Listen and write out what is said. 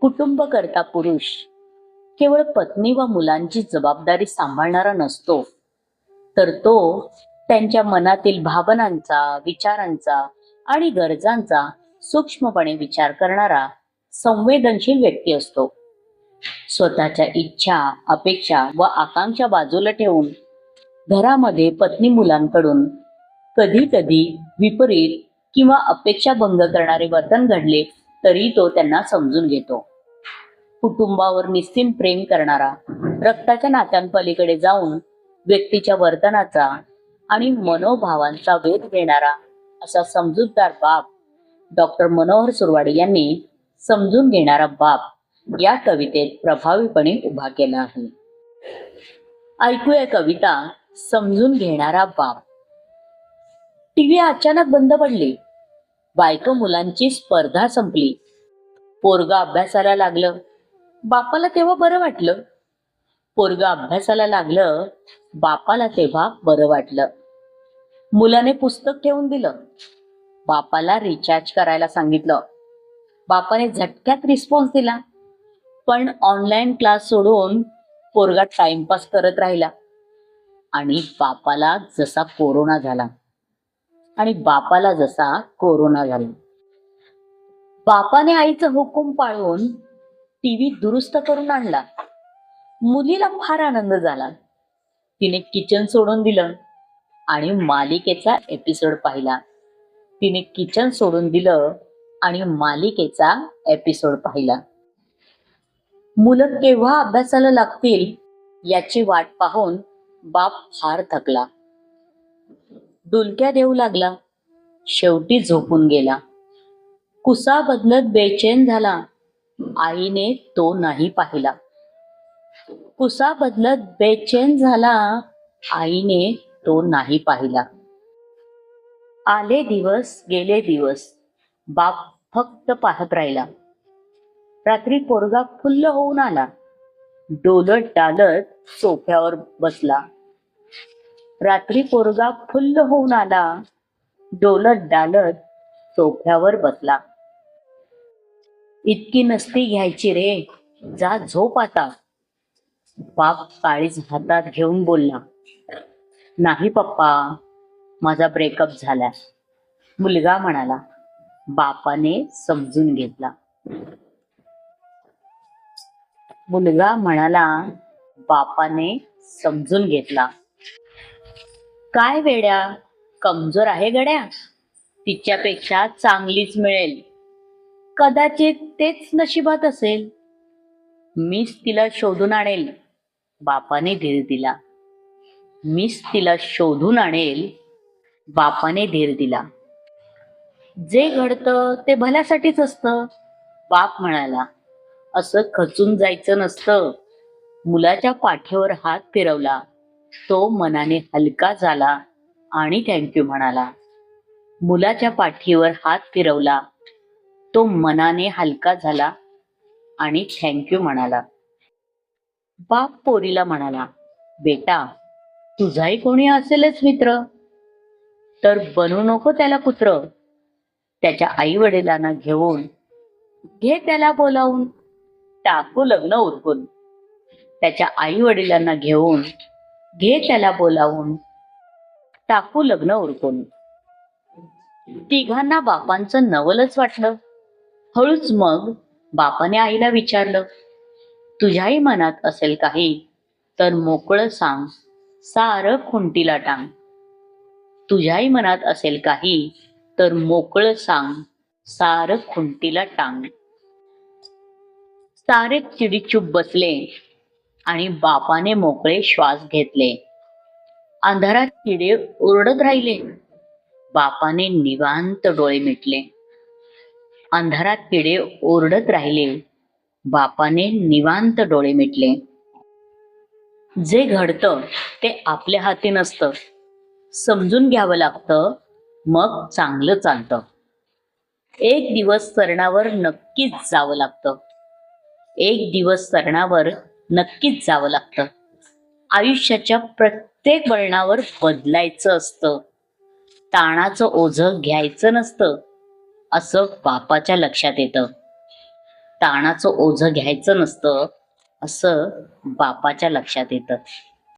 कुटुंब करता पुरुष केवळ पत्नी व मुलांची जबाबदारी सांभाळणारा नसतो, तर तो त्यांच्या मनातील भावनांचा, विचारांचा आणि गरजांचा सूक्ष्मपणे विचार करणारा संवेदनशील व्यक्ती असतो. स्वतःच्या इच्छा, अपेक्षा व आकांक्षा बाजूला ठेवून घरामध्ये पत्नी मुलांकडून कधी कधी विपरीत किंवा अपेक्षाभंग करणारे वर्तन घडले तरी तो त्यांना समजून घेतो. कुटुंबावर निस्सीम प्रेम करणारा, रक्ताच्या नात्यांपलीकडे जाऊन व्यक्तीच्या वर्तनाचा आणि मनोभावांचा वेध घेणारा असा समजूतदार बाप डॉक्टर मनोहर सुरवाडे यांनी समजून घेणारा बाप या कवितेत प्रभावीपणे उभा केला आहे. ऐकूया कविता समजून घेणारा बाप. टीव्ही अचानक बंद पडली. बायको मुलांची स्पर्धा संपली. पोरगा अभ्यासाला लागलं. बापाला तेव्हा बरं वाटलं. पोरगा अभ्यासाला लागलं. बापाला तेव्हा बरं वाटलं. मुलाने पुस्तक ठेवून दिलं. बापाला रिचार्ज करायला सांगितलं. बापाने झटक्यात रिस्पॉन्स दिला. पण ऑनलाईन क्लास सोडून पोरगा टाइमपास करत राहिला. आणि बापाला जसा कोरोना झाला. बापाने आईचं हुकूम पाळून टीव्ही दुरुस्त करून आणला. मुलीला फार आनंद झाला. तिने किचन सोडून दिलं आणि मालिकेचा एपिसोड पाहिला. मुलं केव्हा अभ्यासाला लागतील याची वाट पाहून बाप फार थकला. डुलक्या देऊ लागला. शेवटी झोपून गेला. कुसा बदलत बेचैन झाला. आईने तो नाही पाहिला. आले दिवस गेले दिवस. बाप फक्त पाहत राहिला. रात्री पोरगा फुल्ल होऊन आला. डोलत डालत सोफ्यावर बसला. इतकी नसती घ्यायची रे, जा झोप आता. बाप काळीज हातात घेऊन बोलला. नाही पप्पा, माझा ब्रेकअप झाला. मुलगा म्हणाला. बापाने समजून घेतला. काय वेड्या, कमजोर आहे गड्या. तिच्यापेक्षा चांगलीच मिळेल. कदाचित तेच नशिबात असेल. मीच तिला शोधून आणेल. बापाने धीर दिला. जे घडतं ते भल्यासाठीच असतं. बाप म्हणाला. असं खचून जायचं नसतं. मुलाच्या पाठीवर हात फिरवला. तो मनाने हलका झाला आणि थँक्यू म्हणाला. बाप पोरीला म्हणाला. बेटा, तुझाही कोणी असेलच मित्र, तर बनू नको त्याला कुत्र. त्याच्या आई वडिलांना घेऊन घे त्याला बोलावून, टाकू लग्न उरकून. तिघांना बापांचं नवलच वाटलं. हळूच मग बापाने आईला विचारलं. तुझ्याही मनात असेल काही तर मोकळं सांग, सारं खुंटीला टांग. सारे चिडीचूप बसले आणि बापाने मोकळे श्वास घेतले. अंधारात किडे ओरडत राहिले. बापाने निवांत डोळे मिटले. जे घडतं ते आपल्या हाती नसतं. समजून घ्यावं लागतं, मग चांगलं चालतं. एक दिवस सरणावर नक्कीच जावं लागतं. आयुष्याच्या प्रत्येक वळणावर बदलायचं असतं. ताणाचं ओझं घ्यायचं नसतं, असं बापाच्या लक्षात येतं. ताणाचं ओझं घ्यायचं नसतं असं बापाच्या लक्षात येतं.